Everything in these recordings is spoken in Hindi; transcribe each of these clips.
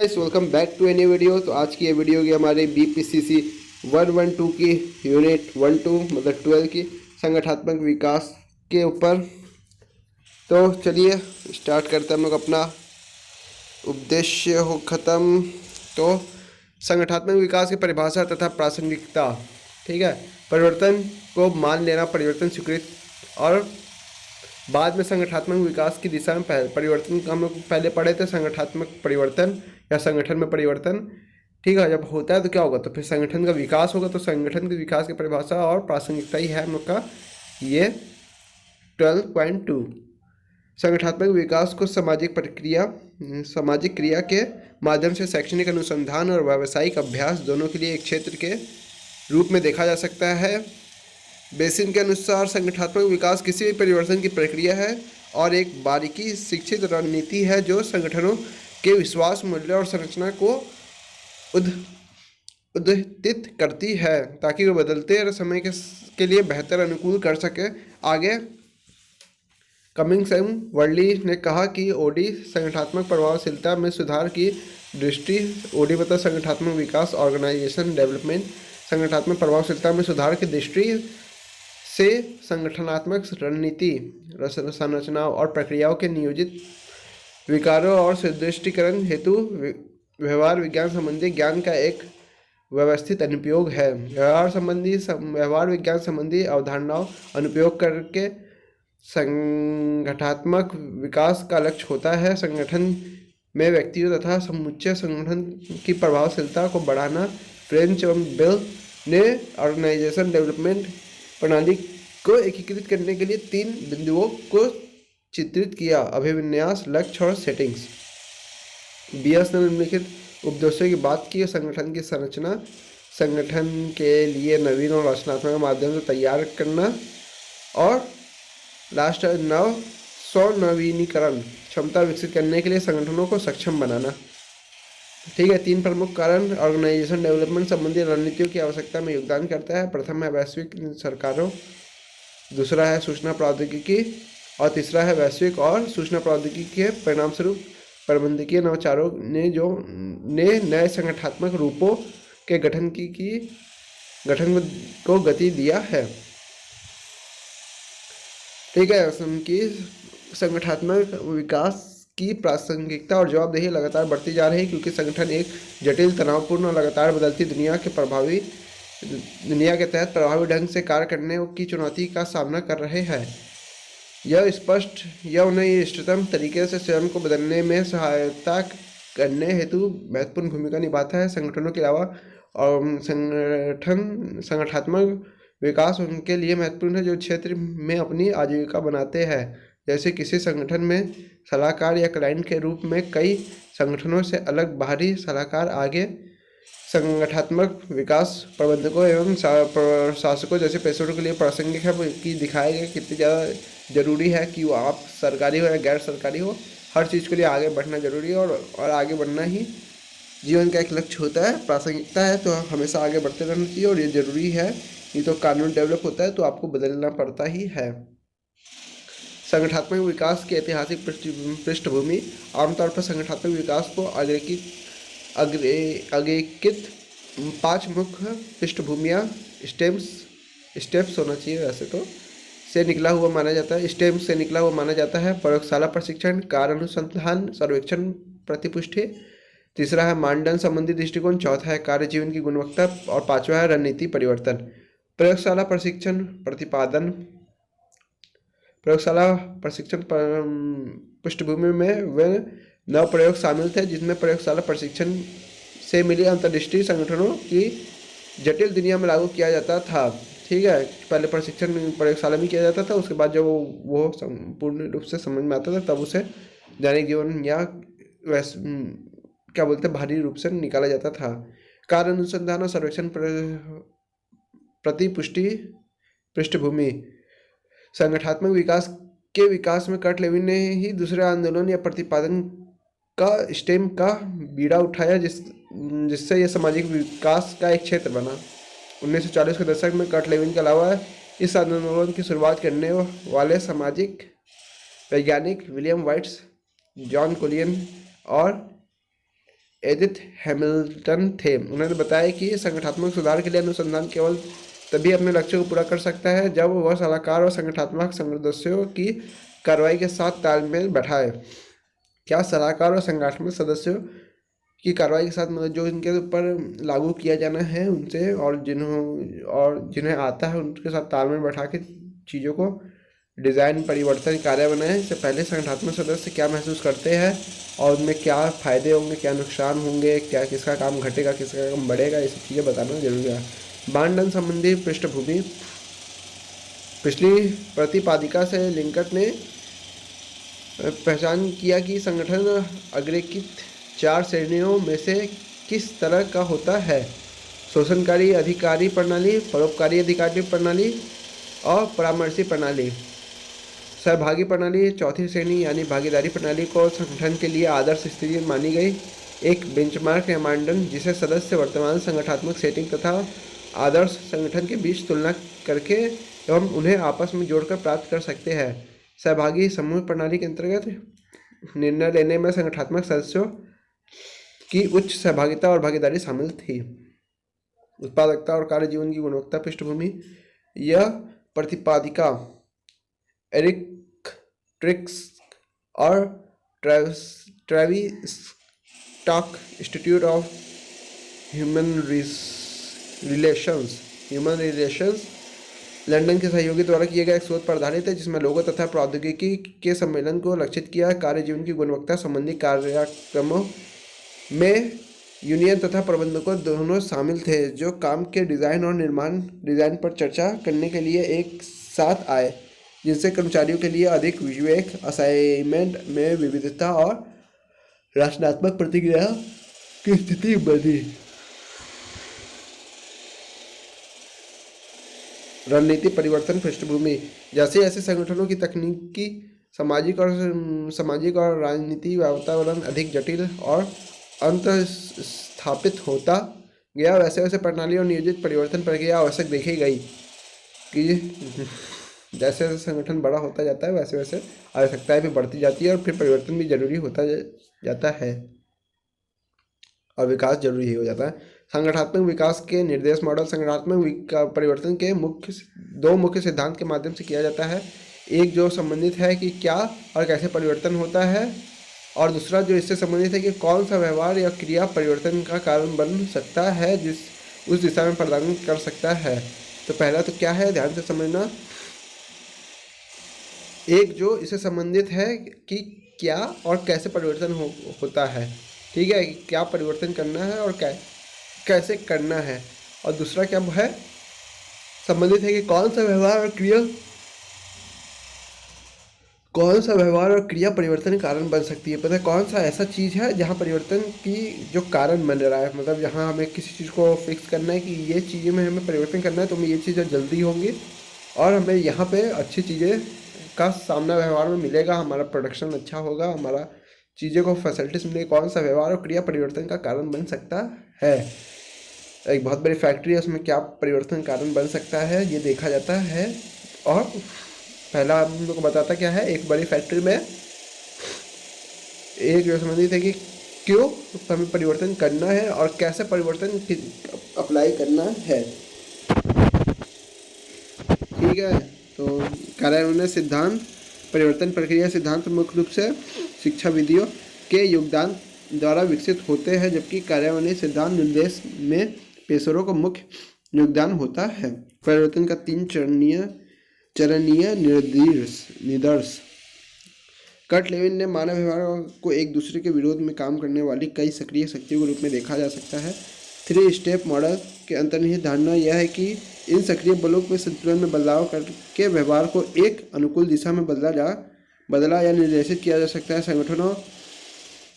Welcome back to any video. तो आज की ये वीडियो की हमारे BPCC 112 की यूनिट 12 मतलब 12 की संगठनात्मक विकास के ऊपर। तो चलिए स्टार्ट करते हैं हम लोग अपना उद्देश्य हो ख़त्म। तो संगठनात्मक विकास की परिभाषा तथा प्रासंगिकता। ठीक है, परिवर्तन को मान लेना, परिवर्तन स्वीकृत और बाद में संगठनात्मक विकास की दिशा में परिवर्तन हम लोग पहले पढ़े थे। संगठनात्मक परिवर्तन या संगठन में परिवर्तन, ठीक है, जब होता है तो क्या होगा, तो फिर संगठन का विकास होगा। तो संगठन के विकास की परिभाषा और प्रासंगिकता ही है हम लोग का ये 12.2। संगठनात्मक विकास को सामाजिक क्रिया के माध्यम से शैक्षणिक अनुसंधान और व्यावसायिक अभ्यास दोनों के लिए एक क्षेत्र के रूप में देखा जा सकता है। बेसिन के अनुसार संगठनात्मक विकास किसी भी परिवर्तन की प्रक्रिया है और एक बारीकी शिक्षित रणनीति है जो संगठनों के विश्वास, मूल्य और संरचना को उद्दीपित करती है ताकि वो बदलते समय के लिए बेहतर अनुकूल कर सके। आगे कमिंग्स एवं वर्ली ने कहा कि ओडी संगठनात्मक प्रभावशीलता में सुधार की दृष्टि, ओडी मतलब संगठनात्मक विकास, ऑर्गेनाइजेशन डेवलपमेंट, संगठनात्मक प्रभावशीलता में सुधार की दृष्टि से संगठनात्मक रणनीति, संरचनाओं और प्रक्रियाओं के नियोजित विकारों और सुदृष्टिकरण हेतु व्यवहार विज्ञान संबंधी ज्ञान का एक व्यवस्थित अनुप्रयोग है। व्यवहार विज्ञान संबंधी अवधारणाओं अनुप्रयोग करके संगठनात्मक विकास का लक्ष्य होता है संगठन में व्यक्तियों तथा समुच्चय संगठन की प्रभावशीलता को बढ़ाना। फ्रेंच एवं बेल ने ऑर्गेनाइजेशन डेवलपमेंट प्रणाली को एकीकृत करने के लिए 3 बिंदुओं को चित्रित किया: अभिविन्यास, लक्ष्य और सेटिंग्स। बीएस ने निम्नलिखित उपदेशों की बात की: संगठन की संरचना, संगठन के लिए नवीन और रचनात्मक माध्यम से तैयार करना, और लास्ट नवीनीकरण, क्षमता विकसित करने के लिए संगठनों को सक्षम बनाना। ठीक है, 3 प्रमुख कारण ऑर्गेनाइजेशन डेवलपमेंट संबंधी रणनीतियों की आवश्यकता में योगदान करता है। प्रथम है वैश्विक सरकारों, दूसरा है सूचना प्रौद्योगिकी और तीसरा है वैश्विक और सूचना प्रौद्योगिकी के परिणाम स्वरूप प्रबंधकीय नवाचारों ने नए संगठनात्मक रूपों के गठन को गति दिया है। ठीक है, उनकी संगठनात्मक विकास की प्रासंगिकता और जवाबदेही लगातार बढ़ती जा रही है क्योंकि संगठन एक जटिल, तनावपूर्ण और लगातार बदलती दुनिया के तहत प्रभावी ढंग से कार्य करने की चुनौती का सामना कर रहे हैं। यह उन्हें इष्टतम तरीके से स्वयं को बदलने में सहायता करने हेतु महत्वपूर्ण भूमिका निभाता है। संगठनों के अलावा और संगठनात्मक विकास उनके लिए महत्वपूर्ण है जो क्षेत्र में अपनी आजीविका बनाते हैं, जैसे किसी संगठन में सलाहकार या क्लाइंट के रूप में। कई संगठनों से अलग बाहरी सलाहकार आगे संगठनात्मक विकास प्रबंधकों एवं प्रशासकों जैसे पेशेवरों के लिए प्रासंगिक है कि दिखाया गया कितनी ज़्यादा जरूरी है कि वो आप सरकारी हो या गैर सरकारी हो, हर चीज़ के लिए आगे बढ़ना जरूरी है और आगे बढ़ना ही जीवन का एक लक्ष्य होता है। प्रासंगिकता है तो हमेशा आगे बढ़ते रहना चाहिए और ये ज़रूरी है। ये तो कानून डेवलप होता है तो आपको बदलना पड़ता ही है। संगठनात्मक विकास की ऐतिहासिक पृष्ठभूमि। आमतौर पर संगठनात्मक विकास को अग्रेकित 5 मुख्य पृष्ठभूमियाँ स्टेप्स होना चाहिए वैसे तो से निकला हुआ माना जाता है। स्टेम्स से निकला हुआ माना जाता है। प्रयोगशाला प्रशिक्षण, कार्य अनुसंधान, सर्वेक्षण, प्रतिपुष्टि। तीसरा है मानदंड संबंधी दृष्टिकोण। चौथा है कार्य जीवन की गुणवत्ता और पांचवा है रणनीति परिवर्तन। प्रयोगशाला प्रशिक्षण प्रतिपादन। प्रयोगशाला प्रशिक्षण पृष्ठभूमि में वे 9 प्रयोग शामिल थे जिसमें प्रयोगशाला प्रशिक्षण से मिली अंतर्दृष्टि संगठनों की जटिल दुनिया में लागू किया जाता था। ठीक है, पहले प्रशिक्षण प्रयोगशाला में किया जाता था, उसके बाद जब वो पूर्ण रूप से समझ में आता था तब उसे दैनिक जीवन या क्या बोलते भारी रूप से निकाला जाता था। कार्य अनुसंधान और सर्वेक्षण प्रतिपुष्टि पृष्ठभूमि। संगठनात्मक विकास में कर्ट लेविन ने ही दूसरे आंदोलन या प्रतिपादन का स्टेम का बीड़ा उठाया जिससे यह सामाजिक विकास का एक क्षेत्र बना। 1940 के दशक में कर्ट लेविन के अलावा इस आंदोलन की शुरुआत करने वाले सामाजिक वैज्ञानिक विलियम वाइट्स, जॉन कोलियन और एडिथ हैमिल्टन थे। उन्होंने बताया कि संगठनात्मक सुधार के लिए अनुसंधान केवल तभी अपने लक्ष्य को पूरा कर सकता है जब वह सलाहकार और संगठनात्मक सदस्यों की कार्रवाई के साथ तालमेल बैठाए। क्या सलाहकार और संगठनात्मक सदस्यों की कार्रवाई के साथ, मतलब जो इनके ऊपर लागू किया जाना है उनसे, और जिन्हें आता है उनके साथ तालमेल बैठा के चीज़ों को डिज़ाइन परिवर्तन कार्यान्वयन से पहले संगठनात्मक सदस्य क्या महसूस करते हैं और उनमें क्या फ़ायदे होंगे, क्या नुकसान होंगे, क्या किसका काम घटेगा, किसका काम बढ़ेगा, ये सब चीज़ें बताना जरूरी है। बांडन संबंधी पृष्ठभूमि। पिछली प्रतिपादिका से लिंकट ने पहचान किया कि संगठन अग्रेकित 4 श्रेणियों में से किस तरह का होता है: शोषणकारी अधिकारी प्रणाली, परोपकारी अधिकारी प्रणाली और परामर्शी प्रणाली। सहभागी प्रणाली, चौथी श्रेणी यानी भागीदारी प्रणाली को संगठन के लिए आदर्श स्थिति मानी गई। एक बेंचमार्क या मानदंड जिसे सदस्य वर्तमान संगठनात्मक सेटिंग तथा आदर्श संगठन के बीच तुलना करके एवं उन्हें आपस में जोड़कर प्राप्त कर सकते हैं। सहभागी समूह प्रणाली के अंतर्गत निर्णय लेने में संगठनात्मक सदस्यों की उच्च सहभागिता और भागीदारी शामिल थी। उत्पादकता और कार्य जीवन की गुणवत्ता पृष्ठभूमि। यह प्रतिपादिका एरिक ट्रिक्स और Travis stock institute of human relations London के सहयोगी द्वारा किए गए एक शोध पर आधारित है, जिसमें लोगों तथा प्रौद्योगिकी के सम्मेलन को लक्षित किया। कार्य जीवन की गुणवत्ता संबंधी कार्यक्रमों में यूनियन तथा प्रबंधकों दोनों शामिल थे, जो काम के डिज़ाइन पर चर्चा करने के लिए एक साथ आए, जिनसे कर्मचारियों के लिए अधिक विवेक, असाइनमेंट में विविधता और रचनात्मक प्रतिक्रिया की स्थिति बनी। रणनीति परिवर्तन पृष्ठभूमि। जैसे जैसे संगठनों की तकनीकी, सामाजिक और राजनीतिक वातावरण अधिक जटिल और अंतःस्थापित होता गया, वैसे वैसे प्रणाली और नियोजित परिवर्तन प्रक्रिया आवश्यक देखी गई कि जैसे जैसे संगठन बड़ा होता जाता है वैसे वैसे आवश्यकताएं भी बढ़ती जाती है और फिर परिवर्तन भी जरूरी होता जाता है और विकास जरूरी हो जाता है। संगठनात्मक विकास के निर्देश मॉडल। संगठनात्मक परिवर्तन के दो मुख्य सिद्धांत के माध्यम से किया जाता है। एक जो संबंधित है कि क्या और कैसे परिवर्तन होता है, और दूसरा जो इससे संबंधित है कि कौन सा व्यवहार या क्रिया परिवर्तन का कारण बन सकता है, जिस उस दिशा में प्रदान कर सकता है। तो पहला तो क्या है, ध्यान से समझना। एक जो इससे संबंधित है कि क्या और कैसे परिवर्तन होता है, ठीक है, क्या परिवर्तन करना है और कैसे करना है। और दूसरा क्या है, संबंधित है कि कौन सा व्यवहार और क्रिया परिवर्तन कारण बन सकती है। पता है कौन सा ऐसा चीज़ है जहाँ परिवर्तन की जो कारण बन रहा है, मतलब जहाँ हमें किसी चीज़ को फिक्स करना है कि ये चीज़ें में हमें परिवर्तन करना है तो हमें ये चीज़ें जल्दी होंगी और हमें यहाँ पे अच्छी चीज़ें का सामना व्यवहार में मिलेगा, हमारा प्रोडक्शन अच्छा होगा, हमारा चीज़ों को फैसिलिटीज मिलेगी। कौन सा व्यवहार और क्रिया परिवर्तन का कारण बन सकता है। एक बहुत बड़ी फैक्ट्री है, उसमें क्या परिवर्तन कारण बन सकता है ये देखा जाता है। और पहला हम लोग को बताता क्या है, एक बड़ी फैक्ट्री में एक जो संबंधित है कि क्यों हमें परिवर्तन करना है और कैसे परिवर्तन अप्लाई करना है, ठीक है। तो कार्यान्वयन सिद्धांत, परिवर्तन प्रक्रिया सिद्धांत मुख्य रूप से शिक्षा विधियों के योगदान द्वारा विकसित होते हैं, जबकि कार्यान्वयन सिद्धांत निर्देश में पेशेवरों को मुख्य योगदान होता है। परिवर्तन का 3 चरणीय निदर्श। कर्ट लेविन ने मानव व्यवहार को एक दूसरे के विरोध में काम करने वाली कई सक्रिय शक्तियों के रूप में देखा जा सकता है। 3 स्टेप मॉडल के अंतर्निहित धारणा यह है कि इन सक्रिय बलों में संतुलन में बदलाव करके व्यवहार को एक अनुकूल दिशा में बदला या निर्देशित किया जा सकता है। संगठनों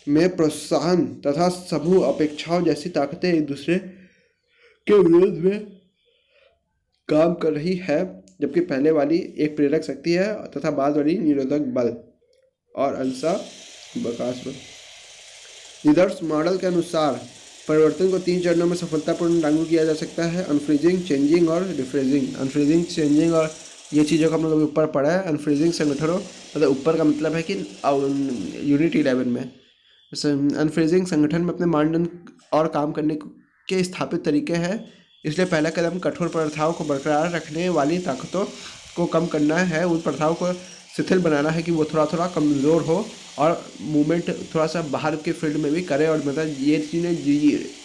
में प्रोत्साहन तथा समूह अपेक्षाओं जैसी ताकतें एक दूसरे के विरोध में काम कर रही है, जबकि पहले वाली एक प्रेरक शक्ति है तथा बाद वाली निरोधक बल और अंशा विकास बल। निदर्श मॉडल के अनुसार परिवर्तन को 3 चरणों में सफलतापूर्ण लागू किया जा सकता है: अनफ्रीजिंग, चेंजिंग और डिफ्रेजिंग। अनफ्रीजिंग, चेंजिंग और ये चीज़ों का हम लोग ऊपर पढ़ा है। अनफ्रीजिंग संगठनों मतलब ऊपर का मतलब है कि यूनिट 11 में अनफ्रीजिंग संगठन में अपने मानदंड और काम करने के स्थापित तरीके हैं। इसलिए पहला कदम कठोर प्रथाओं को बरकरार रखने वाली ताकतों को कम करना है, उन प्रथाओं को शिथिल बनाना है कि वो थोड़ा थोड़ा कमज़ोर हो और मूवमेंट थोड़ा सा बाहर के फील्ड में भी करे। और मतलब ये चीज़ें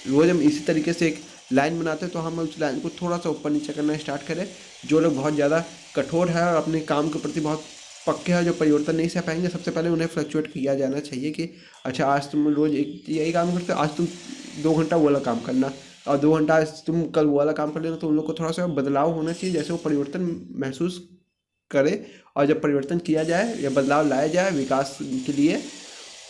रोज़ हम इसी तरीके से एक लाइन बनाते हैं तो हम उस लाइन को थोड़ा सा ऊपर नीचे करना स्टार्ट करें। जो लोग बहुत ज़्यादा कठोर है और अपने काम के प्रति बहुत पक्के हैं, जो परिवर्तन नहीं सह पाएंगे, सबसे पहले उन्हें फ्लक्चुएट किया जाना चाहिए कि अच्छा आज तुम रोज़ एक यही काम करते हो, आज तुम 2 घंटा वो वाला काम करना और 2 घंटा आज तुम कल वो वाला काम कर लेना। तो उन लोग को थोड़ा सा बदलाव होना चाहिए, जैसे वो परिवर्तन महसूस करे। और जब परिवर्तन किया जाए या बदलाव लाया जाए विकास के लिए,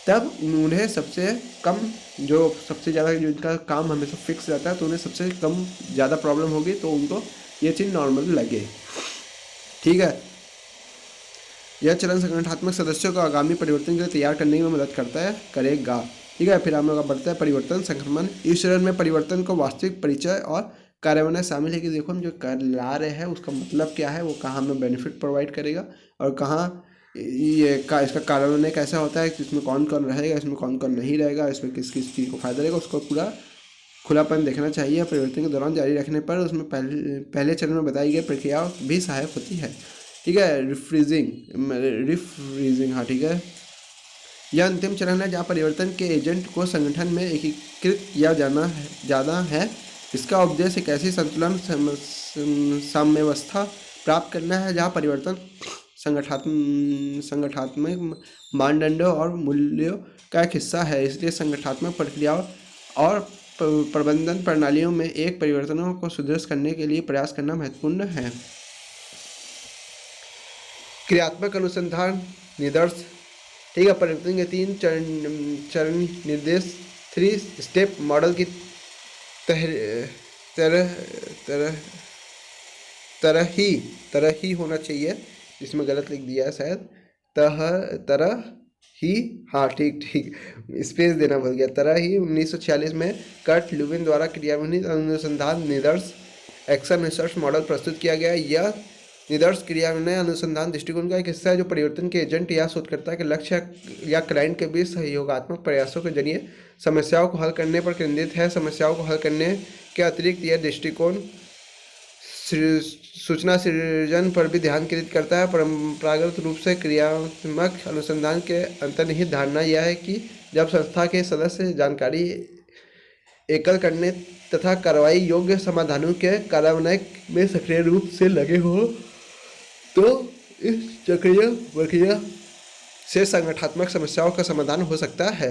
तब उन्हें सबसे कम जो सबसे ज़्यादा जो इनका काम हमेशा फिक्स रहता है तो उन्हें सबसे कम ज़्यादा प्रॉब्लम होगी, तो उनको ये चीज़ नॉर्मल लगे। ठीक है, यह चरण संगठनात्मक सदस्यों को आगामी परिवर्तन के लिए तैयार करने में मदद करेगा। ठीक है, फिर हम लोग बढ़ते हैं परिवर्तन संक्रमण। इस चरण में परिवर्तन को वास्तविक परिचय और कार्यान्वयन शामिल है कि देखो हम जो कर ला रहे हैं उसका मतलब क्या है, वो कहाँ हमें बेनिफिट प्रोवाइड करेगा और कहाँ इसका कार्यान्वयन कैसा होता है, इसमें कौन कौन रहेगा, इसमें कौन कौन नहीं रहेगा, इसमें किस किस चीज़ को फायदा रहेगा, उसको पूरा खुलापन देखना चाहिए। परिवर्तन के दौरान जारी रखने पर उसमें पहले चरण में बताई गई प्रक्रिया भी सहायक होती है। ठीक है, रिफ्रीजिंग हाँ ठीक है, यह अंतिम चरण है जहाँ परिवर्तन के एजेंट को संगठन में एकीकृत किया जाना है। इसका उद्देश्य एक ऐसी संतुलन साम्यावस्था प्राप्त करना है जहाँ परिवर्तन संगठनात्मक मानदंडों और मूल्यों का एक हिस्सा है। इसलिए संगठनात्मक प्रक्रियाओं और प्रबंधन प्रणालियों में एक परिवर्तनों को सुदृढ़ करने के लिए प्रयास करना महत्वपूर्ण है। क्रियात्मक अनुसंधान निदर्श। ठीक है, परिवर्तन के 3 चरण निर्देश 3 स्टेप मॉडल की तरह ही होना चाहिए। इसमें गलत लिख दिया है शायद, तरह ही हाँ ठीक स्पेस देना भूल गया। तरह ही 1946 में कर्ट ल्यूविन द्वारा क्रियान्वित अनुसंधान निदर्श एक्शन रिसर्च मॉडल प्रस्तुत किया गया। यह निदर्श क्रियान्वयन अनुसंधान दृष्टिकोण का एक हिस्सा है जो परिवर्तन के एजेंट या शोधकर्ता के लक्ष्य या क्लाइंट के बीच सहयोगात्मक प्रयासों के जरिए समस्याओं को हल करने पर केंद्रित है। समस्याओं को हल करने के अतिरिक्त यह दृष्टिकोण सूचना सृजन पर भी ध्यान केंद्रित करता है। परंपरागत रूप से क्रियात्मक अनुसंधान के अंतर्निहित धारणा यह है कि जब संस्था के सदस्य जानकारी एकल करने तथा कार्रवाई योग्य समाधानों के कार्यान्वयन में सक्रिय रूप से लगे हो तो इस चक्रीय प्रक्रिया से संगठनात्मक समस्याओं का समाधान हो सकता है।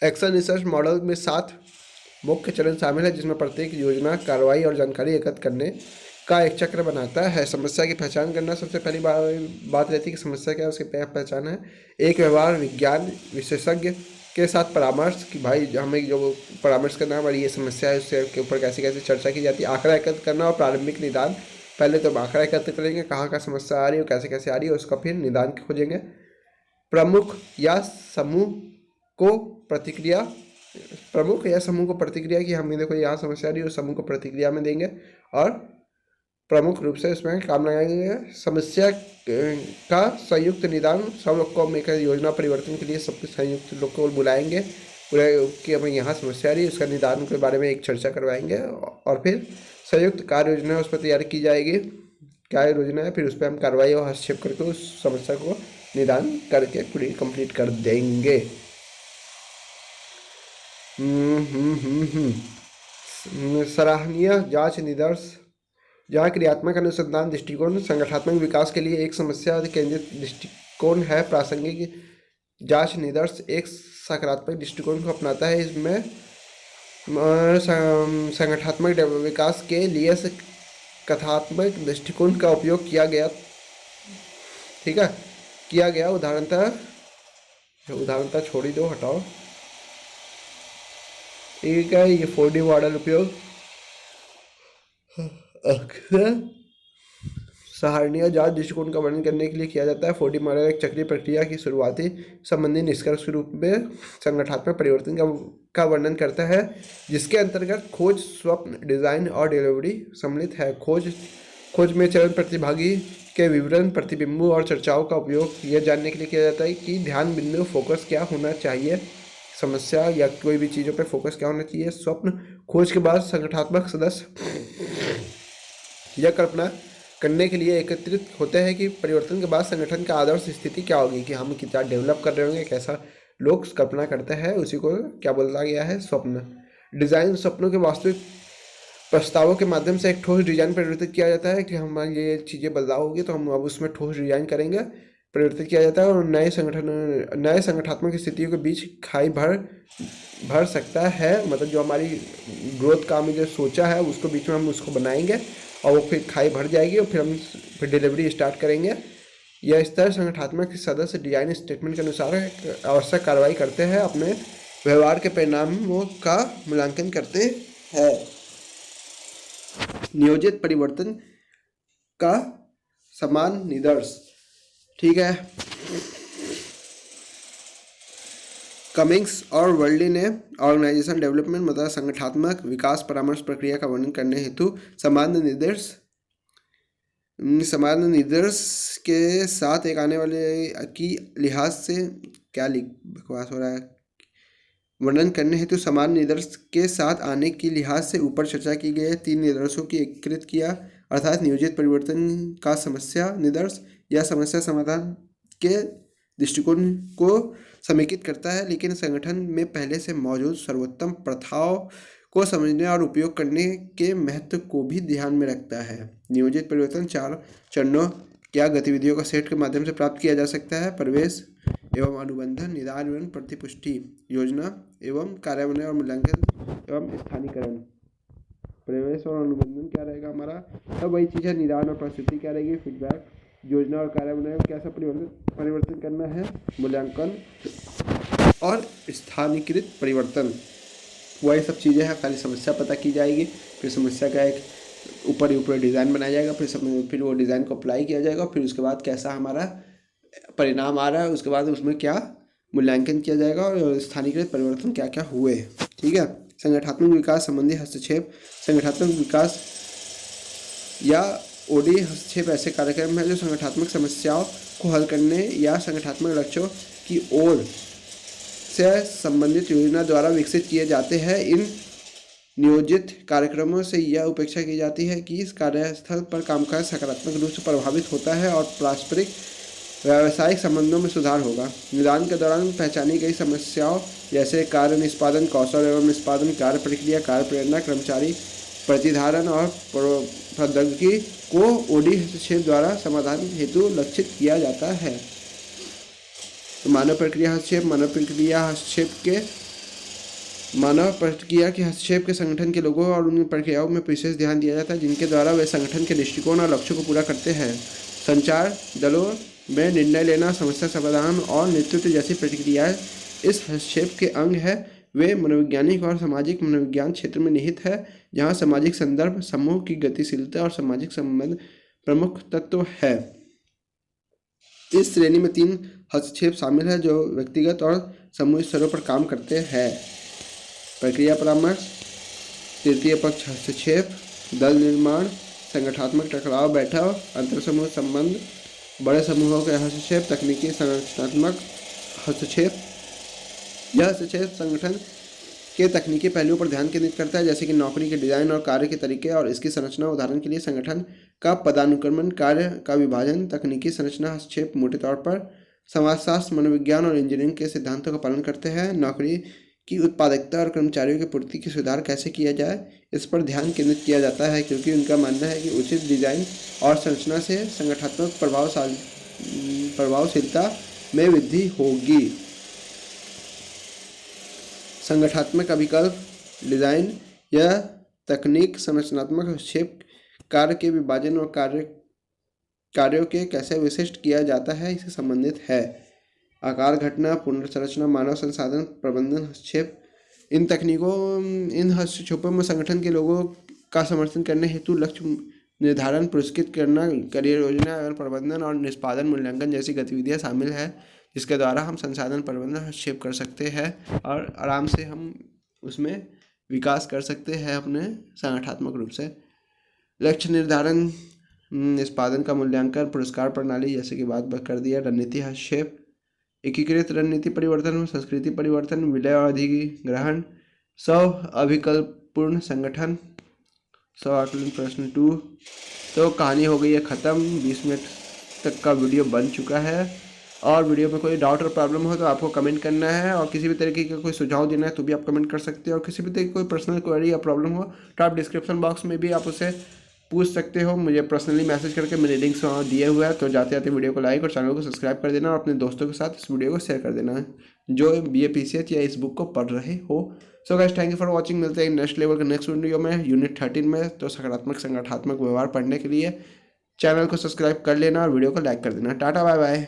एक्शन रिसर्च मॉडल में 7 मुख्य चरण शामिल है, जिसमें प्रत्येक योजना कार्रवाई और जानकारी एकत्र करने का एक चक्र बनाता है। समस्या की पहचान करना सबसे पहली बात रहती है कि समस्या क्या है, उसकी पहचान है। एक व्यवहार विज्ञान विशेषज्ञ के साथ परामर्श कि भाई हमें जो परामर्श करना है हमारी ये समस्या है, उससे के ऊपर कैसे कैसे चर्चा की जाती है। आंकड़ा एकत्र करना और प्रारंभिक निदान। पहले तो हम आंकड़ा एकत्र करेंगे कहाँ कहाँ समस्या आ रही है, कैसे कैसे आ रही है, उसका फिर निदान खोजेंगे। प्रमुख या समूह को प्रतिक्रिया कि हमें देखो यहाँ समस्या आ रही है, उस समूह को प्रतिक्रिया में देंगे और प्रमुख रूप से इसमें काम लगाएंगे। समस्या का संयुक्त निदान, सब लोग को हम एक योजना परिवर्तन के लिए सबके संयुक्त लोग को बुलाएंगे कि हमें यहाँ समस्या आ रही है, उसका निदान के बारे में एक चर्चा करवाएंगे और फिर संयुक्त कार्य योजना उस पर तैयार की जाएगी। क्या योजना है, फिर उस पर हम कार्रवाई और हस्तक्षेप करके उस समस्या को निदान करके पूरी कंप्लीट कर देंगे। सराहनीय जांच निदर्श, जहाँ क्रियात्मक अनुसंधान दृष्टिकोण संगठनात्मक विकास के लिए एक समस्या केंद्रित दृष्टिकोण है। प्रासंगिक जांच निदर्श एक सकारात्मक दृष्टिकोण को अपनाता है। इसमें संगठनात्मक विकास के लिए कथात्मक दृष्टिकोण का उपयोग किया गया। ठीक है, किया गया उदाहरणता छोड़ी दो, हटाओ। ठीक है, ये 4D मॉडल उपयोग अक्सर सराहनीय जांच दृष्टिकोण का वर्णन करने के लिए किया जाता है। 4D मॉडल एक चक्रीय प्रक्रिया की शुरुआती संबंधी निष्कर्ष के रूप में संगठनात्मक परिवर्तन का वर्णन करता है, जिसके अंतर्गत खोज, स्वप्न, डिजाइन और डिलीवरी सम्मिलित है। खोज में चरण प्रतिभागी के विवरण, प्रतिबिंबों और चर्चाओं का उपयोग यह जानने के लिए किया जाता है कि ध्यान बिंदु फोकस क्या होना चाहिए, समस्या या कोई भी चीज़ों पर फोकस क्या होना चाहिए। स्वप्न खोज के बाद संगठनात्मक सदस्य यह कल्पना करने के लिए एकत्रित होते हैं कि परिवर्तन के बाद संगठन का आदर्श स्थिति क्या होगी, कि हम कितना डेवलप कर रहे होंगे, कैसा लोग कल्पना करते हैं, उसी को क्या बोला गया है, स्वप्न। डिजाइन सपनों के वास्तविक प्रस्तावों के माध्यम से एक ठोस डिजाइन परिवर्तित किया जाता है कि हमारी ये चीज़ें बदलाव होगी तो हम अब उसमें ठोस डिजाइन करेंगे, परिवर्तित किया जाता है और नए संगठनात्मक स्थितियों के बीच खाई भर सकता है। मतलब जो हमारी ग्रोथ का हमने जो सोचा है उसको बीच में हम उसको बनाएंगे और वो फिर खाई भर जाएगी और फिर डिलीवरी स्टार्ट करेंगे। यह स्तर संगठनात्मक सदस्य डिजाइन स्टेटमेंट के अनुसार आवश्यक कार्रवाई करते हैं, अपने व्यवहार के परिणामों का मूल्यांकन करते हैं। नियोजित परिवर्तन का समान निदर्श, ठीक है। कमिंग्स और वर्ल्डी ने ऑर्गेनाइजेशन डेवलपमेंट मतलब संगठनात्मक विकास परामर्श प्रक्रिया का वर्णन करने हेतु सामान्य निर्देश के साथ एक आने वाले की लिहाज से क्या बकवास हो रहा है, वर्णन करने हेतु समान निदर्श के साथ आने की लिहाज से ऊपर चर्चा की गई 3 निदर्शों की एकीकृत किया, अर्थात नियोजित परिवर्तन का समस्या निदर्श या समस्या समाधान के दृष्टिकोण को समेकित करता है, लेकिन संगठन में पहले से मौजूद सर्वोत्तम प्रथाओं को समझने और उपयोग करने के महत्व को भी ध्यान में रखता है। नियोजित परिवर्तन 4 चरणों या गतिविधियों का सेट के माध्यम से प्राप्त किया जा सकता है। प्रवेश एवं अनुबंधन, निदान एवं प्रतिपुष्टि, योजना एवं कार्यान्वयन और मूल्यांकन एवं स्थानीकरण। प्रवेश और अनुबंधन क्या रहेगा हमारा, तब वही चीज़ है। निदान और प्रस्तुति क्या रहेगी, फीडबैक। योजना और कार्यान्वयन कैसा परिवर्तन करना है, मूल्यांकन और स्थानीकृत परिवर्तन, वही सब चीज़ें हैं। पहले समस्या पता की जाएगी, फिर समस्या का एक ऊपर डिज़ाइन बनाया जाएगा, फिर वो डिज़ाइन को अप्लाई किया जाएगा, फिर उसके बाद कैसा हमारा परिणाम आ रहा है, उसके बाद उसमें क्या मूल्यांकन किया जाएगा और स्थानीकृत परिवर्तन क्या क्या हुए, ठीक है। संगठनात्मक विकास संबंधी हस्तक्षेप। संगठनात्मक विकास या ओडी हस्तक्षेप ऐसे कार्यक्रम है जो संगठनात्मक समस्याओं को हल करने या संगठनात्मक लक्ष्यों की ओर से संबंधित योजना द्वारा विकसित किए जाते हैं। इन नियोजित कार्यक्रमों से यह अपेक्षा की जाती है कि इस कार्यस्थल पर कामकाज सकारात्मक रूप से प्रभावित होता है और पारस्परिक व्यावसायिक संबंधों में सुधार होगा। निदान के दौरान पहचानी गई समस्याओं जैसे कार्य निष्पादन कौशल एवं निष्पादन, कार्य प्रक्रिया, कार्य प्रेरणा, कर्मचारी प्रतिधारण और प्रौद्योगिकी को ओडी हस्तक्षेप द्वारा समाधान हेतु लक्षित किया जाता है। तो मानव प्रक्रिया के हस्तक्षेप के संगठन के लोगों और उन प्रक्रियाओं में विशेष ध्यान दिया जाता है जिनके द्वारा वे संगठन के दृष्टिकोण और लक्ष्यों को पूरा करते हैं। संचार दलों में निर्णय लेना, समस्या समाधान और नेतृत्व जैसी प्रतिक्रियाएं इस हस्तक्षेप के अंग है। वे मनोवैज्ञानिक और सामाजिक मनोविज्ञान क्षेत्र में निहित है, जहां सामाजिक संदर्भ, समूह की गतिशीलता और सामाजिक संबंध प्रमुख तत्व है। इस श्रेणी में 3 हस्तक्षेप शामिल है जो व्यक्तिगत और समूह स्तरों पर काम करते हैं। प्रक्रिया परामर्श, तृतीय पक्ष हस्तक्षेप, दल निर्माण, संगठनात्मक टकराव बैठक, अंतर समूह संबंध, बड़े समूहों के हस्तक्षेप, तकनीकी संरचनात्मक हस्तक्षेप। यह हस्तक्षेप संगठन के तकनीकी पहलुओं पर ध्यान केंद्रित करता है, जैसे कि नौकरी के डिजाइन और कार्य के तरीके और इसकी संरचना। उदाहरण के लिए संगठन का पदानुक्रमण, कार्य का विभाजन। तकनीकी संरचना हस्तक्षेप मोटे तौर पर समाजशास्त्र, मनोविज्ञान और इंजीनियरिंग के सिद्धांतों का पालन करते हैं। नौकरी की उत्पादकता और कर्मचारियों की पूर्ति की सुधार कैसे किया जाए, इस पर ध्यान केंद्रित किया जाता है, क्योंकि उनका मानना है कि उचित डिजाइन और संरचना से संगठनात्मक प्रभावशीलता में वृद्धि होगी। संगठनात्मक अभिकल्प, डिजाइन या तकनीक संरचनात्मक हस्तक्षेप कार्य के विभाजन और कार्यों के कैसे विशिष्ट किया जाता है इससे संबंधित है। आकार घटना, पुनर्संरचना, मानव संसाधन प्रबंधन हस्तक्षेप। इन हस्तक्षेपों में संगठन के लोगों का समर्थन करने हेतु लक्ष्य निर्धारण, पुरस्कृत करना, करियर योजना एवं प्रबंधन और निष्पादन मूल्यांकन जैसी गतिविधियां शामिल है, जिसके द्वारा हम संसाधन प्रबंधन हस्तक्षेप कर सकते हैं और आराम से हम उसमें विकास कर सकते हैं अपने संगठनात्मक रूप से। लक्ष्य निर्धारण निष्पादन का मूल्यांकन, पुरस्कार प्रणाली जैसे कि बात कर दिया, रणनीति हस्तक्षेप, एकीकृत रणनीति परिवर्तन, संस्कृति परिवर्तन, विलय और अधिग्रहण, स्व अभिकल्पपूर्ण संगठन, स्व आकलन प्रश्न 2। तो कहानी हो गई है ख़त्म। 20 मिनट तक का वीडियो बन चुका है। और वीडियो में कोई डाउट और प्रॉब्लम हो तो आपको कमेंट करना है, और किसी भी तरीके का कोई सुझाव देना है तो भी आप कमेंट कर सकते हो, और किसी भी तरीके की कोई पर्सनल क्वेरी या प्रॉब्लम हो तो आप डिस्क्रिप्शन बॉक्स में भी आप उसे पूछ सकते हो, मुझे पर्सनली मैसेज करके। मेरे लिंक्स वहाँ दिए हुए हैं। तो जाते जाते वीडियो को लाइक और चैनल को सब्सक्राइब कर देना, और अपने दोस्तों के साथ इस वीडियो को शेयर कर देना जो BA PCH या इस बुक को पढ़ रहे हो। So guys, thank you for watching. मिलते हैं नेक्स्ट लेवल के नेक्स्ट वीडियो में, यूनिट 13 में। तो सकारात्मक संगठनात्मक व्यवहार पढ़ने के लिए चैनल को सब्सक्राइब कर लेना और वीडियो को लाइक कर देना। टाटा बाय बाय।